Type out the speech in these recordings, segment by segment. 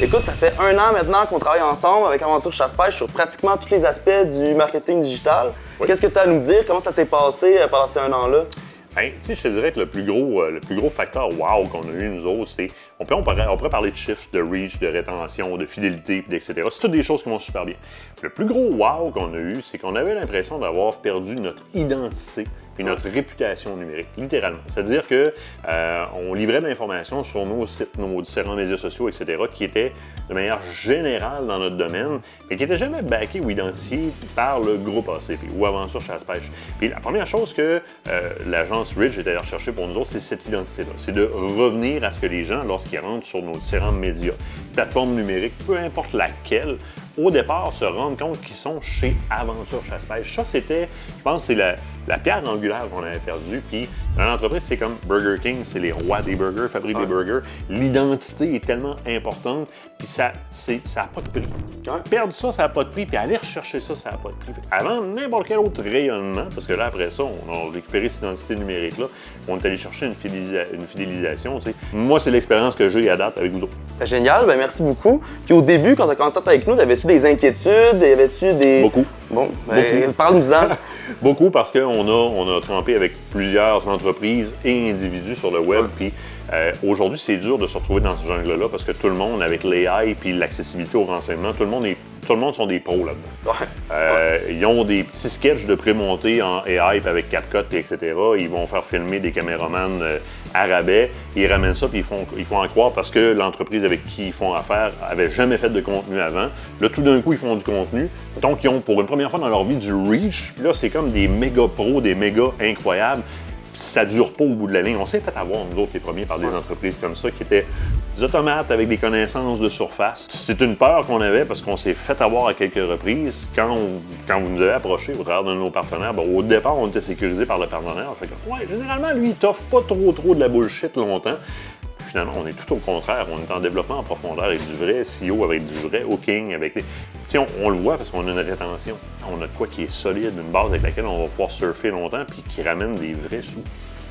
Écoute, ça fait 1 an maintenant qu'on travaille ensemble avec Aventure Chasse-Pêche sur pratiquement tous les aspects du marketing digital. Oui. Qu'est-ce que tu as à nous dire? Comment ça s'est passé pendant ces 1 an-là? Ben, je te dirais que le plus gros facteur wow qu'on a eu, nous autres, c'est on pourrait parler de chiffres, de reach, de rétention, de fidélité, etc. C'est toutes des choses qui vont super bien. Le plus gros wow qu'on a eu, c'est qu'on avait l'impression d'avoir perdu notre identité et notre réputation numérique, littéralement. C'est-à-dire que on livrait de l'information sur nos sites, nos différents médias sociaux, etc., qui étaient de manière générale dans notre domaine, mais qui n'étaient jamais backés ou identifiés par le groupe ACP ou Aventure Chasse-Pêche. Puis la première chose que l'agence Ridge est allée rechercher pour nous autres, c'est cette identité-là. C'est de revenir à ce que les gens, lorsqu'ils rentrent sur nos différents médias, plateformes numériques, peu importe laquelle, au départ, se rendent compte qu'ils sont chez Aventure Chasse-Pêche. Ça, c'était, je pense, c'est la pierre angulaire qu'on avait perdue. Puis, dans l'entreprise, c'est comme Burger King, c'est les rois des burgers, fabriquent des burgers. L'identité est tellement importante, puis ça n'a pas de prix. Perdre ça, ça n'a pas de prix, puis aller rechercher ça, ça n'a pas de prix. Avant n'importe quel autre rayonnement, parce que là, après ça, on a récupéré cette identité numérique-là, on est allé chercher une fidélisation. Tu sais. Moi, c'est l'expérience que j'ai à date avec vous autres. Génial, ben merci beaucoup. Puis au début, quand tu as commencé à travailler avec nous, avais-tu des inquiétudes? Y avait-tu des... Beaucoup. Bon, ben, parle-nous-en. Beaucoup parce qu'on a trempé avec plusieurs entreprises et individus sur le web. Puis aujourd'hui, c'est dur de se retrouver dans ce jungle-là parce que tout le monde, avec l'AI et l'accessibilité au renseignement, tout le monde sont des pros là-dedans. Ils ont des petits sketchs de prémontés en AI avec CapCut, etc. Ils vont faire filmer des caméramans à rabais. Ils ramènent ça puis ils font en croire parce que l'entreprise avec qui ils font affaire avait jamais fait de contenu avant. Là, tout d'un coup, ils font du contenu. Donc, ils ont pour une première fois dans leur vie du reach. Puis là, c'est comme des méga pros, des méga incroyables. Puis ça dure pas au bout de la ligne. On s'est fait avoir, nous autres, les premiers, par des entreprises comme ça qui étaient des automates avec des connaissances de surface. C'est une peur qu'on avait parce qu'on s'est fait avoir à quelques reprises. Quand vous nous avez approché au travers de nos partenaires, ben, au départ, on était sécurisé par le partenaire. Fait que, généralement, lui, il t'offre pas trop de la bullshit longtemps. Finalement, on est tout au contraire. On est en développement en profondeur avec du vrai SEO, avec du vrai hooking, avec les... On le voit parce qu'on a une rétention. On a de quoi qui est solide, une base avec laquelle on va pouvoir surfer longtemps puis qui ramène des vrais sous.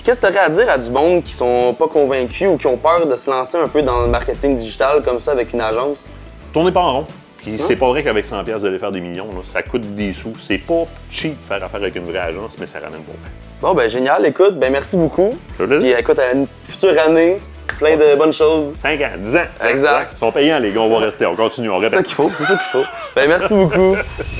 Qu'est-ce que tu aurais à dire à du monde qui sont pas convaincus ou qui ont peur de se lancer un peu dans le marketing digital comme ça avec une agence? Tournez pas en rond. Puis c'est pas vrai qu'avec 100$ vous allez faire des millions. Là. Ça coûte des sous. C'est pas cheap de faire affaire avec une vraie agence, mais ça ramène pas. Bon, ben génial. Écoute, ben merci beaucoup. Puis écoute, à une future année, plein de bonnes choses. 5 ans, 10 ans. Exact. Ils sont payants, les gars. On va rester. On continue. On répète. C'est ça qu'il faut. Ben merci beaucoup.